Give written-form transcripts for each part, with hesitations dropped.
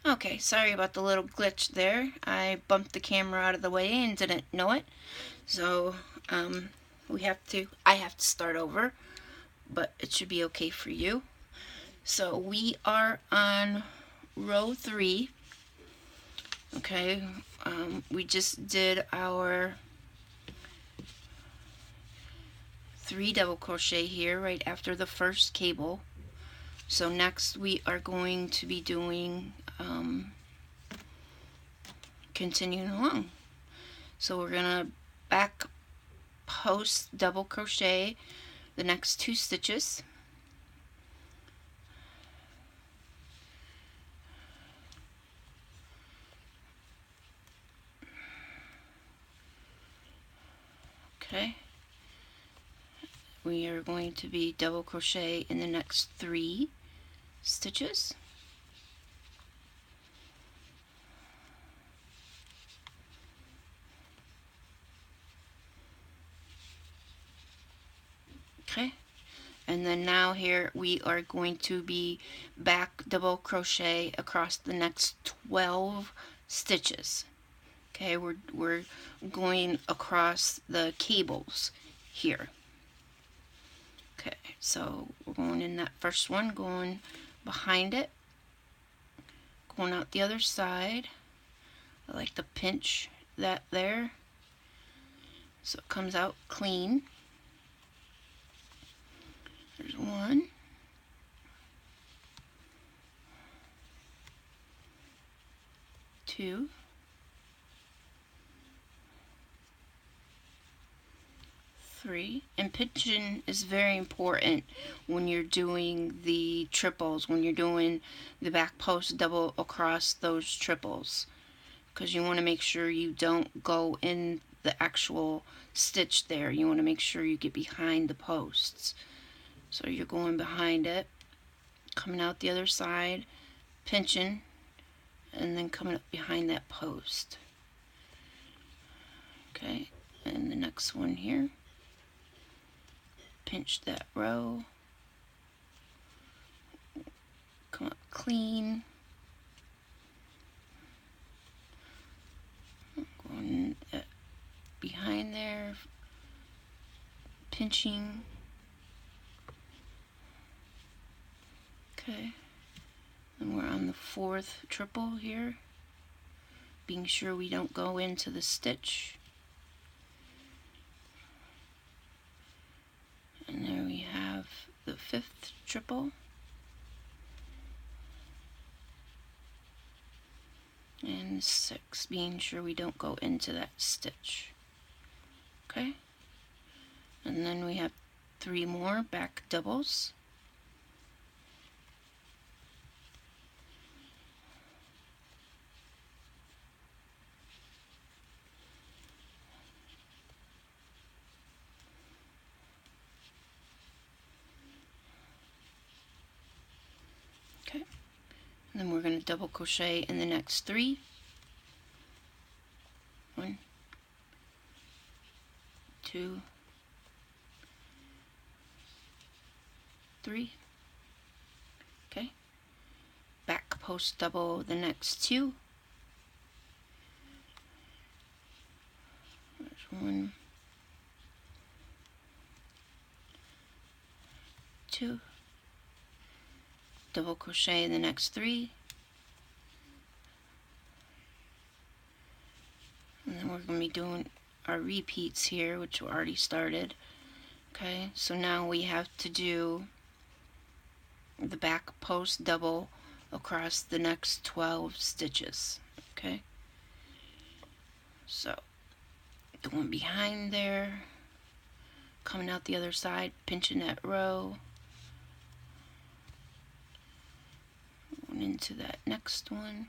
Okay, sorry about the little glitch there. I bumped the camera out of the way and didn't know it. So, I have to start over, but it should be okay for you. So we are on row 3. Okay, we just did our 3 double crochet here right after the first cable. So next we are going to be doing continuing along. So we're gonna back post double crochet the next 2 stitches. Okay, we are going to be double crochet in the next 3 stitches. Okay, and then now here we are going to be back double crochet across the next 12 stitches. Okay, we're going across the cables here. Okay, so we're going in that first one, going behind it, going out the other side. I like to pinch that there so it comes out clean. There's 1, 2, 3, and pinching is very important when you're doing the triples, when you're doing the back post double across those triples, because you want to make sure you don't go in the actual stitch there. You want to make sure you get behind the posts. So you're going behind it, coming out the other side, pinching, and then coming up behind that post. Okay, and the next one here, pinch that row, come up clean, going behind there, pinching. Okay, and we're on the 4th triple here, being sure we don't go into the stitch. And there we have the 5th triple. And 6, being sure we don't go into that stitch. Okay, and then we have 3 more back doubles. Okay, and then we're going to double crochet in the next 3. 1, 2, 3. Okay, back post double the next 2. There's 1, 2. Double crochet in the next 3, and then we're going to be doing our repeats here, which we already started. Okay, so now we have to do the back post double across the next 12 stitches. Okay, so going behind there, coming out the other side, pinching that row, going into that next one,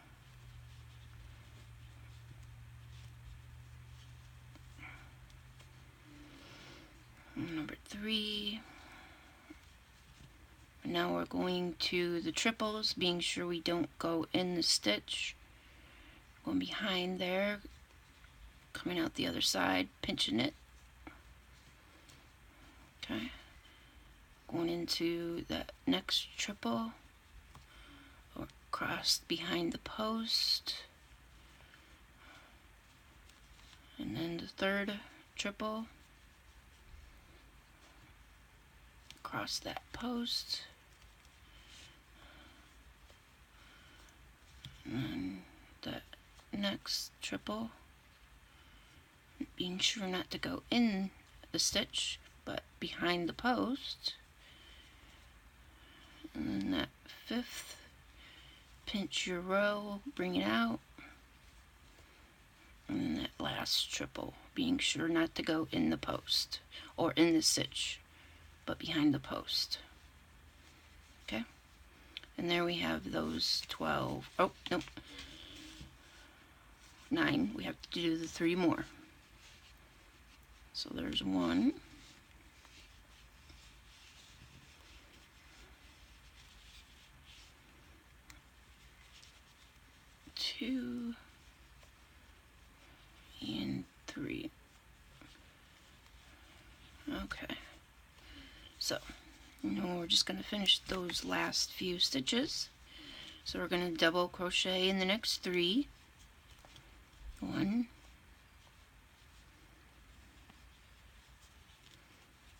number 3. Now we're going to the triples, being sure we don't go in the stitch, going behind there, coming out the other side, pinching it. Okay, going into that next triple, or across behind the post, and then the third triple across that post, and then the next triple, being sure not to go in the stitch but behind the post, and then that fifth, pinch your row, bring it out, and then that last triple, being sure not to go in the post or in the stitch but behind the post. Okay, and there we have those 12, oh nope, 9. We have to do the 3 more. So there's 1, 2, and 3. Okay, so now we're just going to finish those last few stitches. So we're going to double crochet in the next 3. 1,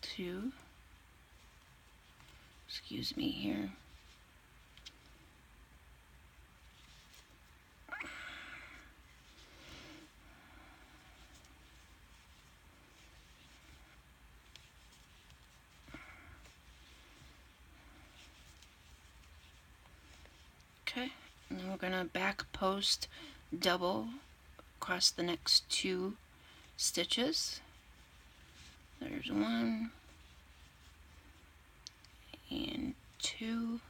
2, excuse me here, okay, and then we're going to back post double across the next 2 stitches. There's 1 and 2,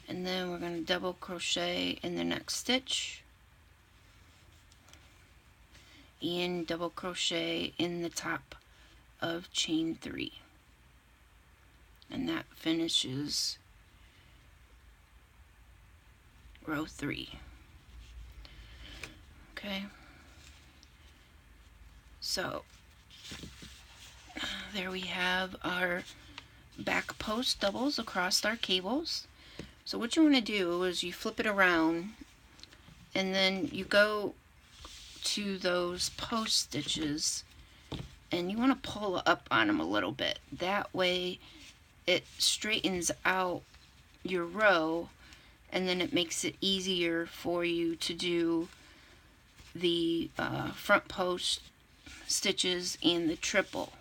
and then we're going to double crochet in the next stitch and double crochet in the top of chain 3, and that finishes row 3. Okay, so there we have our back post doubles across our cables. So what you want to do is you flip it around, and then you go to those post stitches and you want to pull up on them a little bit. That way it straightens out your row, and then it makes it easier for you to do the front post stitches and the triple.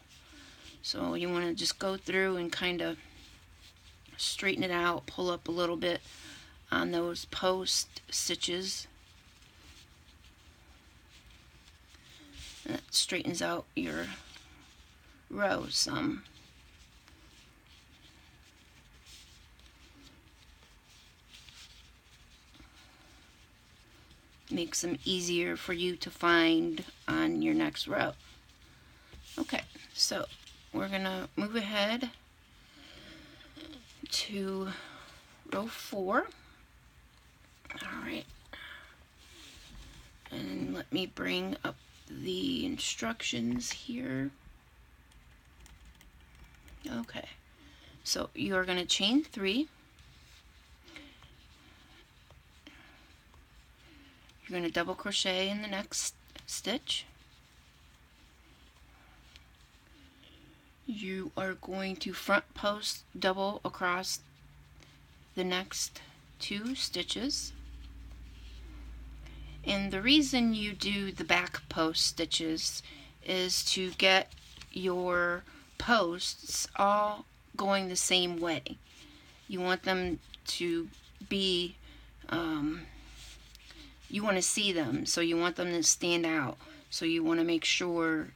So you want to just go through and kind of straighten it out, pull up a little bit on those post stitches. That straightens out your row some. Makes them easier for you to find on your next row. Okay, so we're gonna move ahead to row 4. Alright, and let me bring up the instructions here. Okay, so you're going to chain 3. You're going to double crochet in the next stitch. You are going to front post double across the next 2 stitches. And the reason you do the back post stitches is to get your posts all going the same way. You want them to be, you want to see them, so you want them to stand out. So you want to make sure,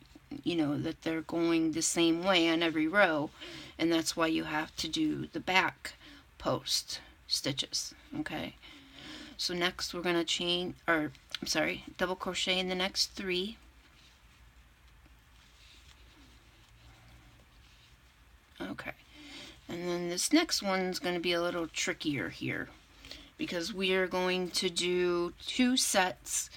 you know, that they're going the same way on every row, and that's why you have to do the back post stitches. Okay, so next we're going to double crochet in the next 3. Okay, and then this next one's going to be a little trickier here, because we are going to do 2 sets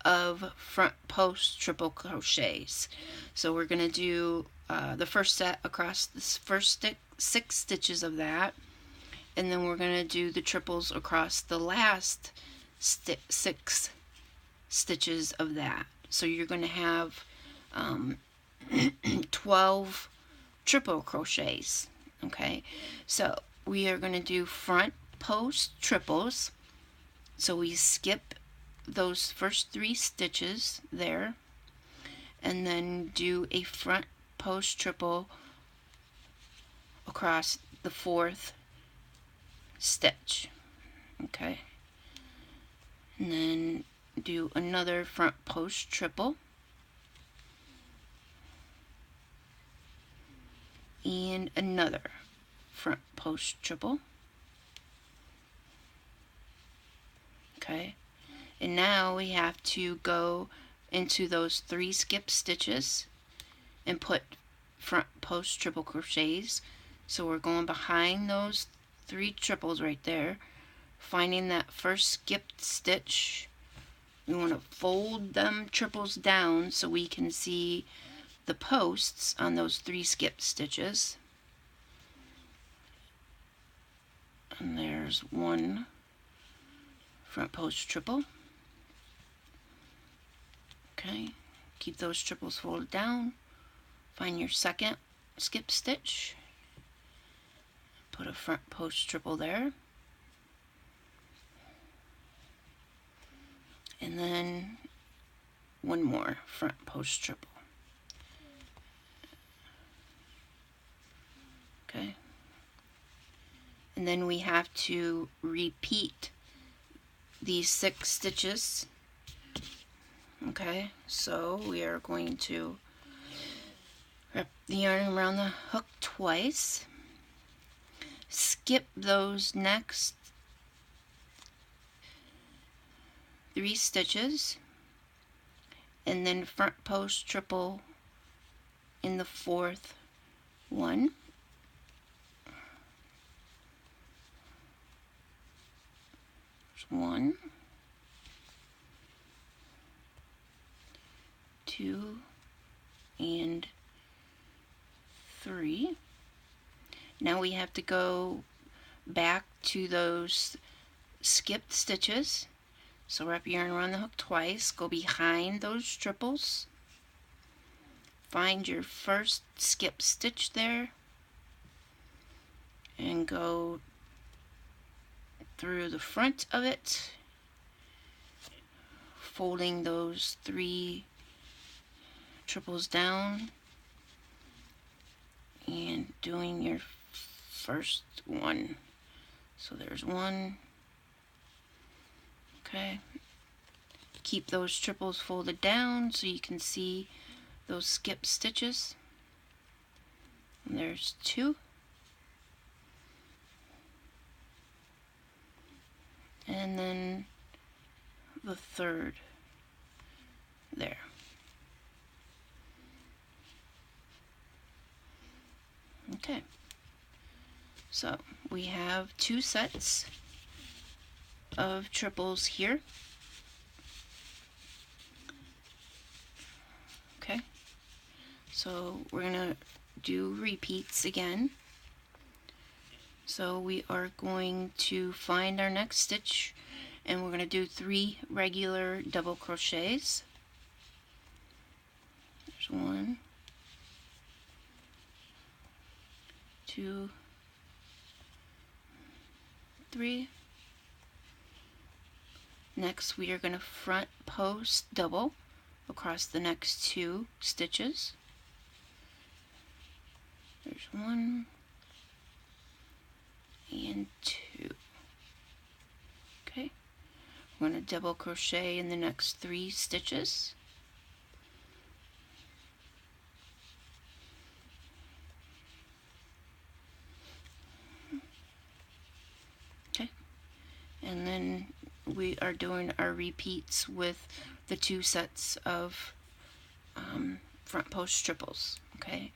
of front post triple crochets. So we're going to do the first set across this first 6 stitches of that, and then we're going to do the triples across the last 6 stitches of that. So you're going to have 12 triple crochets. Okay, so we are going to do front post triples. So we skip those first 3 stitches there, and then do a front post triple across the 4th stitch. Okay, and then do another front post triple, and another front post triple. Okay, and now we have to go into those 3 skip stitches and put front post triple crochets. So we're going behind those 3 triples right there, finding that first skipped stitch. We want to fold them triples down so we can see the posts on those 3 skipped stitches. And there's 1 front post triple. Okay, keep those triples folded down. Find your second skip stitch. Put a front post triple there. And then 1 more front post triple. Okay. And then we have to repeat these 6 stitches. Okay, so we are going to wrap the yarn around the hook twice, skip those next 3 stitches, and then front post triple in the 4th one. There's 1, 2, and 3. Now we have to go back to those skipped stitches. So wrap your yarn around the hook twice, go behind those triples, find your first skip stitch there, and go through the front of it, folding those 3 triples down and doing your first one. So there's 1. Okay, keep those triples folded down so you can see those skip stitches. And there's 2. And then the 3rd there. Okay, so we have 2 sets of triples here. Okay, so we're gonna do repeats again. So we are going to find our next stitch, and we're gonna do 3 regular double crochets. There's 1, 2, 3. Next we are going to front post double across the next 2 stitches. There's 1 and 2. Okay, we're going to double crochet in the next 3 stitches. Okay, and then we are doing our repeats with the 2 sets of front post triples. Okay,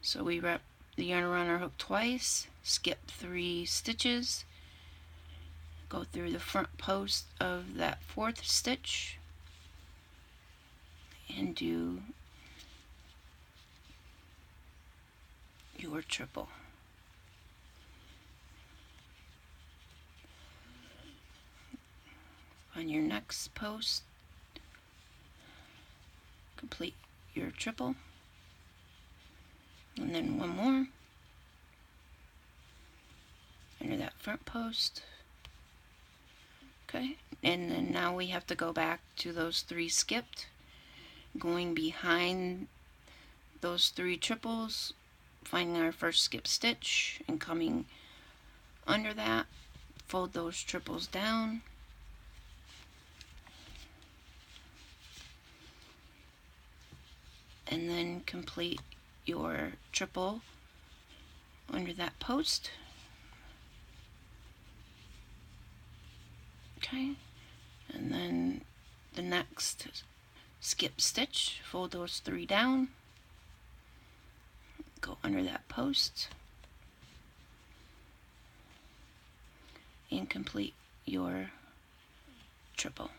so we wrap the yarn around our hook twice, skip 3 stitches, go through the front post of that 4th stitch, and do your triple. on your next post, complete your triple, and then one more under that front post. Okay, and then now we have to go back to those 3 skipped, going behind those 3 triples, finding our first skip stitch and coming under that, fold those triples down, and then complete your triple under that post. Okay, and then the next skip stitch, fold those 3 down, go under that post, and complete your triple.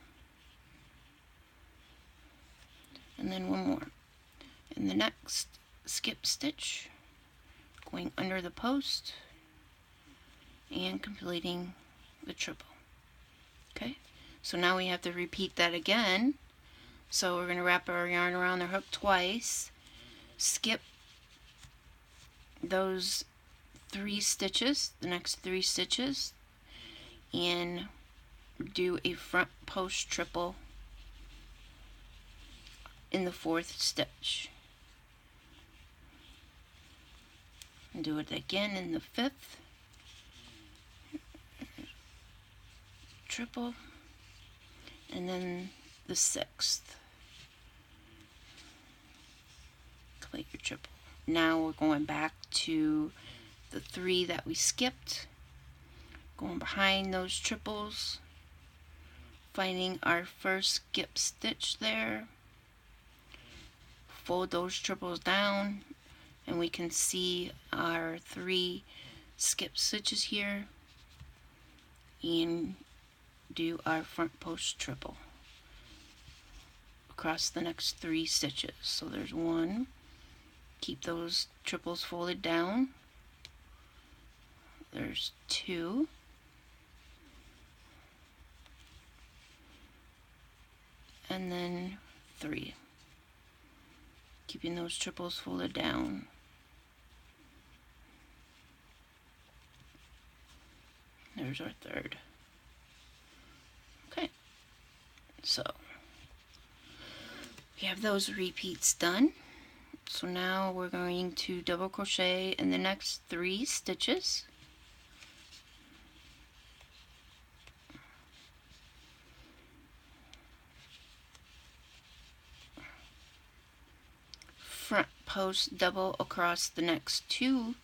And then one more. In the next skip stitch, going under the post and completing the triple. Okay, so now we have to repeat that again. So we're going to wrap our yarn around the hook twice, skip those 3 stitches, the next 3 stitches, and do a front post triple in the 4th stitch. And do it again in the 5th. Triple, and then the 6th. Complete your triple. Now we're going back to the 3 that we skipped, going behind those triples, finding our first skip stitch there, fold those triples down, and we can see our 3 skip stitches here, and do our front post triple across the next 3 stitches. So there's 1, keep those triples folded down, there's 2, and then 3, keeping those triples folded down. There's our 3rd. Okay, so we have those repeats done. So now we're going to double crochet in the next 3 stitches. Front post double across the next 2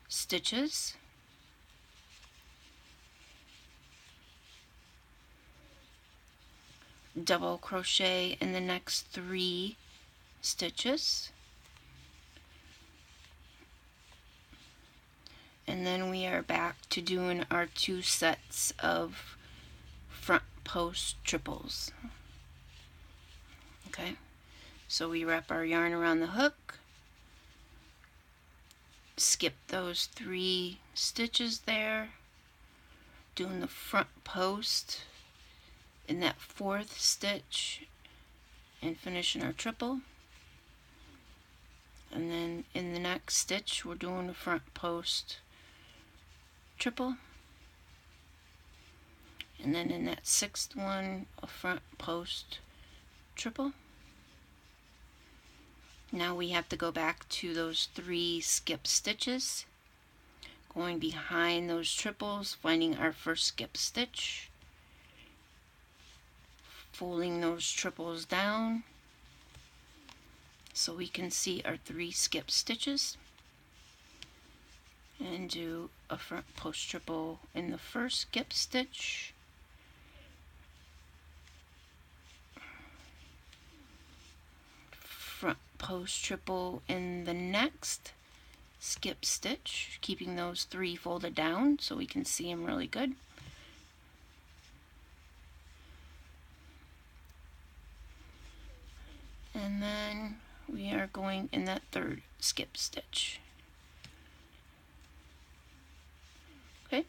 stitches. Double crochet in the next 3 stitches, and then we are back to doing our 2 sets of front post triples. Okay, so we wrap our yarn around the hook, skip those 3 stitches there, doing the front post in that 4th stitch and finishing our triple, and then in the next stitch we're doing the front post triple, and then in that 6th one a front post triple. Now we have to go back to those 3 skip stitches, going behind those triples, finding our first skip stitch, folding those triples down so we can see our 3 skip stitches, and do a front post triple in the first skip stitch, front post triple in the next skip stitch, keeping those 3 folded down so we can see them really good. And then we are going in that 3rd skip stitch. Okay,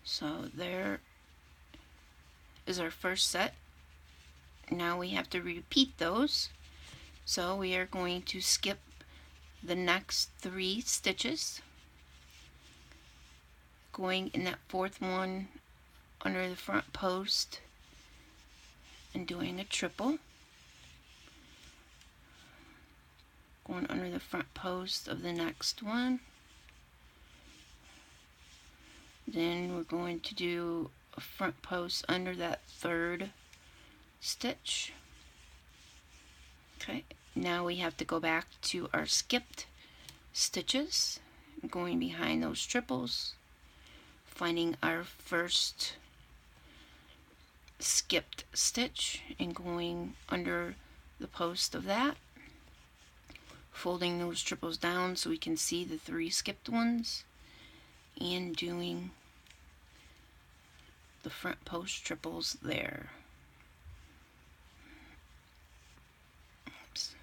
so there is our first set. Now we have to repeat those. So we are going to skip the next 3 stitches, going in that 4th one under the front post and doing a triple, going under the front post of the next one. Then we're going to do a front post under that 3rd stitch. Okay, now we have to go back to our skipped stitches, going behind those triples, finding our first skipped stitch and going under the post of that, folding those triples down so we can see the 3 skipped ones, and doing the front post triples there. Oops.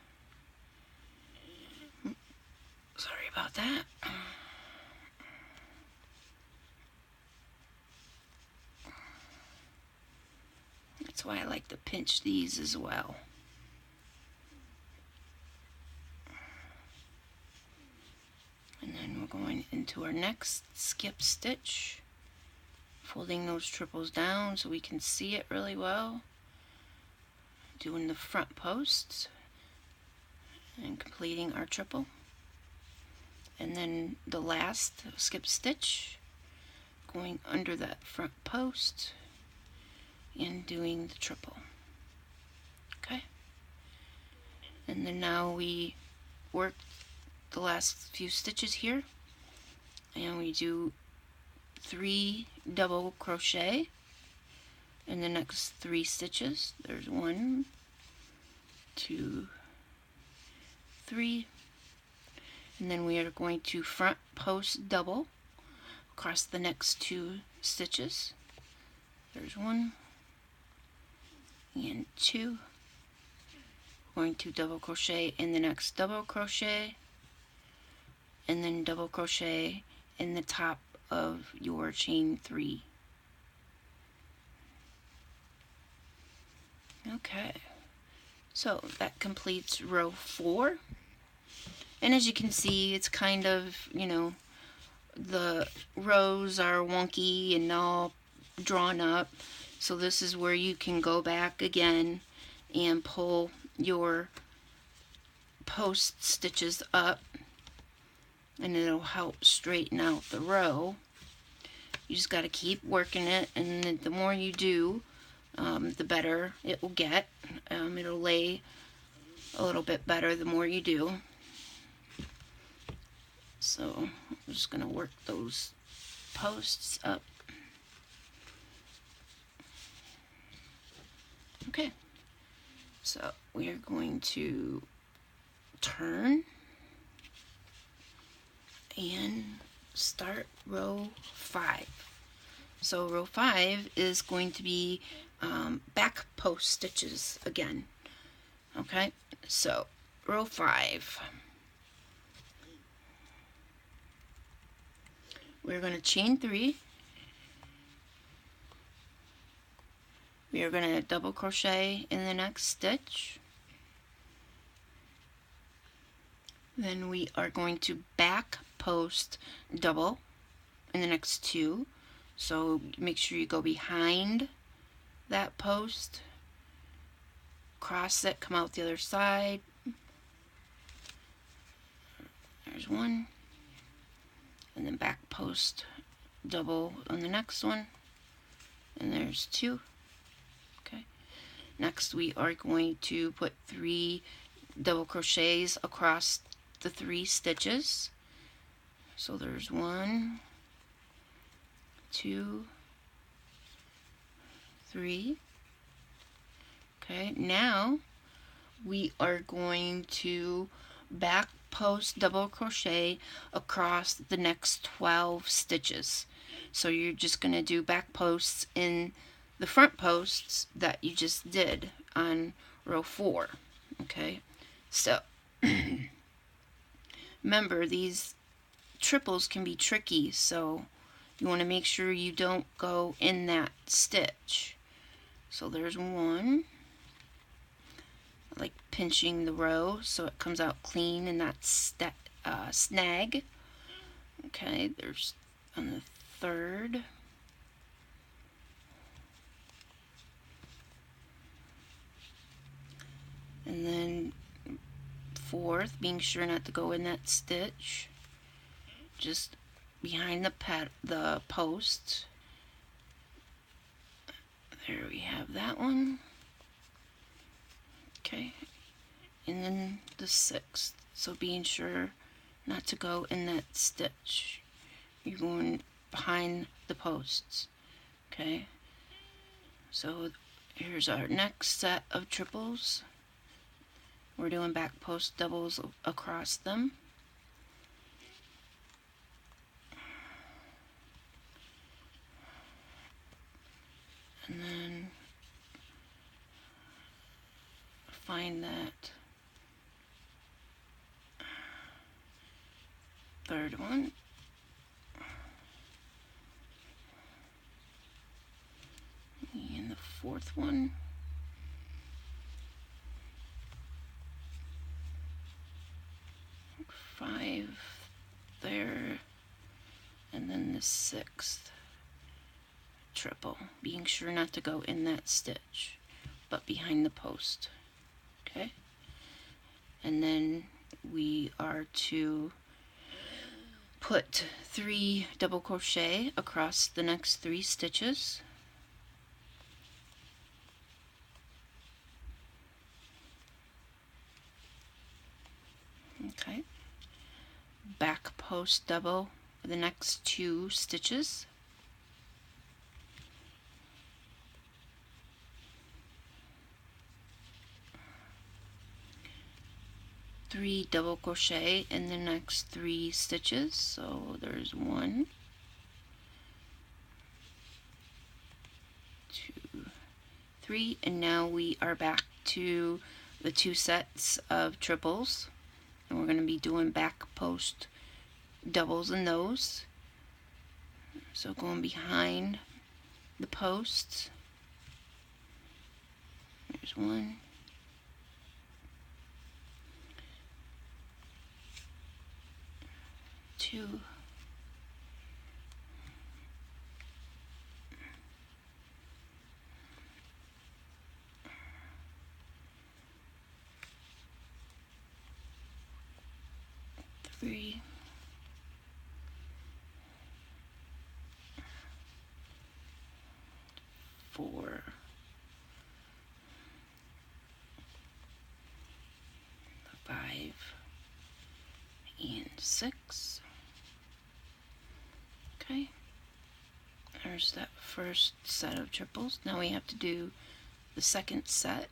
Sorry about that. That's why I like to pinch these as well. And then we're going into our next skip stitch, folding those triples down so we can see it really well, doing the front posts and completing our triple. And then the last skip stitch, going under that front post and doing the triple. Okay, and then now we work the last few stitches here, and we do 3 double crochet in the next 3 stitches. There's 1, 2, 3, and then we are going to front post double across the next 2 stitches. There's 1 and 2. Going to double crochet in the next double crochet, and then double crochet in the top of your chain 3. Okay, so that completes row 4, and as you can see, it's kind of, you know, the rows are wonky and all drawn up, so this is where you can go back again and pull your post stitches up, and it'll help straighten out the row. You just got to keep working it, and the more you do, the better it will get. It'll lay a little bit better the more you do. So I'm just going to work those posts up. Okay, so we are going to turn and start row 5. So row 5 is going to be back post stitches again. Okay, so row 5, we're going to chain 3. We are going to double crochet in the next stitch. Then we are going to back post double in the next 2. So make sure you go behind that post, cross it, come out the other side. There's 1. And then back post double on the next one. And there's 2. Okay. Next we are going to put 3 double crochets across the 3 stitches. So there's 1, 2, 3. Okay, now we are going to back post double crochet across the next 12 stitches. So you're just going to do back posts in the front posts that you just did on row 4. Okay, so remember, these triples can be tricky, so you want to make sure you don't go in that stitch. So there's one, like pinching the row so it comes out clean and not snag. Okay, there's on the third. And then fourth, being sure not to go in that stitch, just behind the post. There we have that one. Okay, and then the sixth, so being sure not to go in that stitch. You're going behind the posts. Okay, so here's our next set of triples. We're doing back post doubles across them. And then find that third one. And the fourth one. Five there. And then the sixth triple, being sure not to go in that stitch, but behind the post. Okay, and then we are to put 3 double crochet across the next 3 stitches. Okay, back post double for the next 2 stitches. Three double crochet in the next 3 stitches, so there's 1, 2, 3, and now we are back to the 2 sets of triples, and we're going to be doing back post doubles in those. So going behind the posts, there's 1, 2, 3, 4, 5, and 6. Okay, there's that first set of triples. Now we have to do the second set.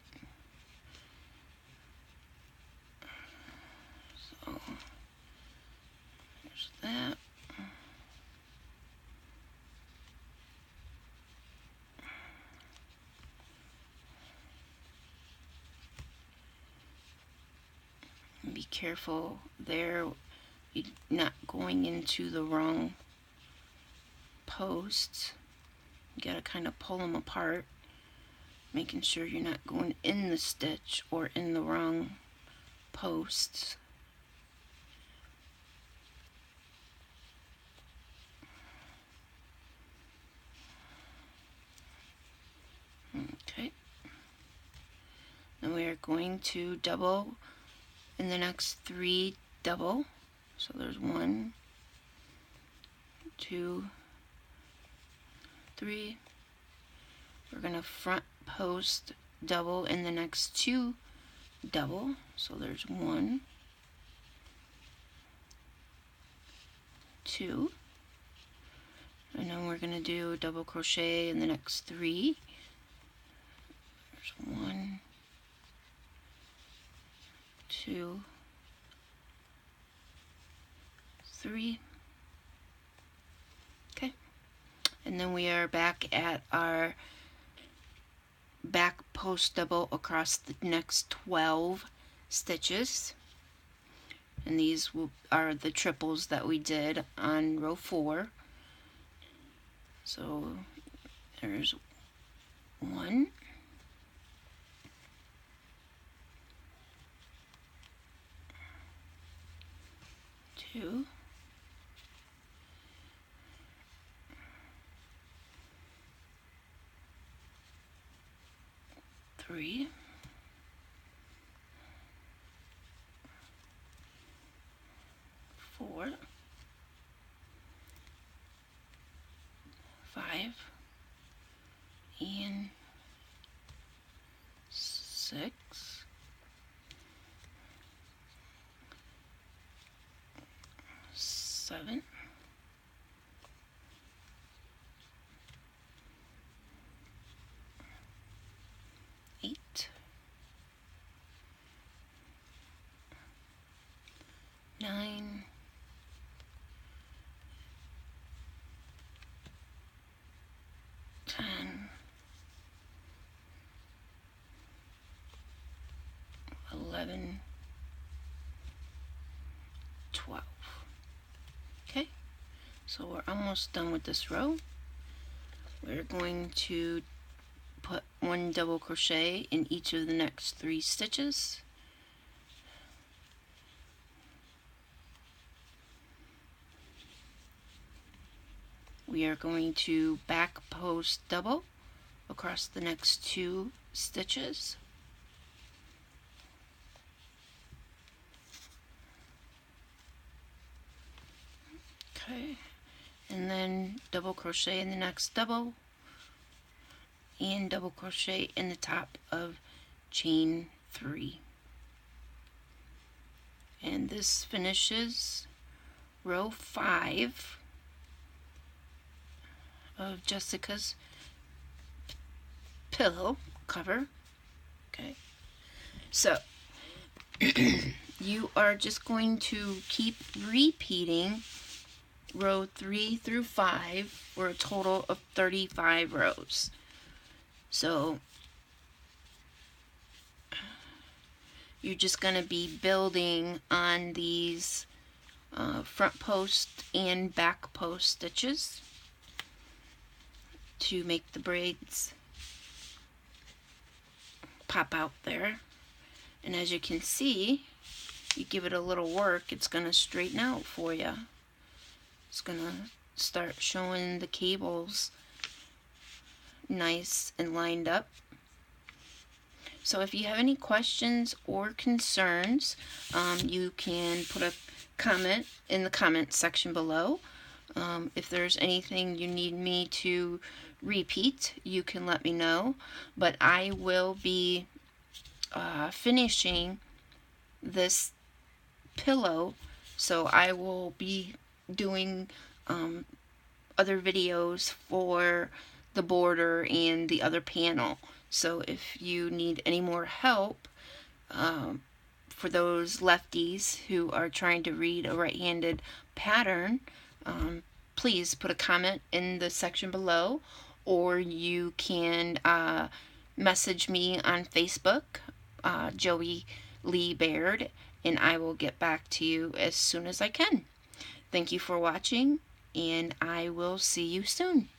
So there's that. And be careful there, you're not going into the wrong posts. You gotta kind of pull them apart, making sure you're not going in the stitch or in the wrong posts. Okay, now we are going to double in the next 3 double, so there's 1, 2, 3. We're going to front post double in the next 2 double, so there's 1, 2, and then we're going to do double crochet in the next 3. There's 1, 2, 3. Okay, and then we are back at our back post double across the next 12 stitches, and these are the triples that we did on row 4. So there's 1, 2, 3, 4, 5, and 6, 7, 8, 9, 10, 11, 12. Okay, so we're almost done with this row. We're going to put 1 double crochet in each of the next 3 stitches. We are going to back post double across the next 2 stitches. Okay, and then double crochet in the next double and double crochet in the top of chain 3. And this finishes row 5 of Jessica's pillow cover. Okay, so you are just going to keep repeating row 3 through 5 for a total of 35 rows. So you're just going to be building on these front post and back post stitches to make the braids pop out there. And as you can see, you give it a little work, it's going to straighten out for you. It's going to start showing the cables nice and lined up. So if you have any questions or concerns, you can put a comment in the comment section below. If there's anything you need me to repeat, you can let me know. But I will be finishing this pillow, so I will be doing other videos for the border and the other panel. So if you need any more help for those lefties who are trying to read a right-handed pattern, please put a comment in the section below, or you can message me on Facebook, Joey Lee Baird, and I will get back to you as soon as I can. Thank you for watching, and I will see you soon.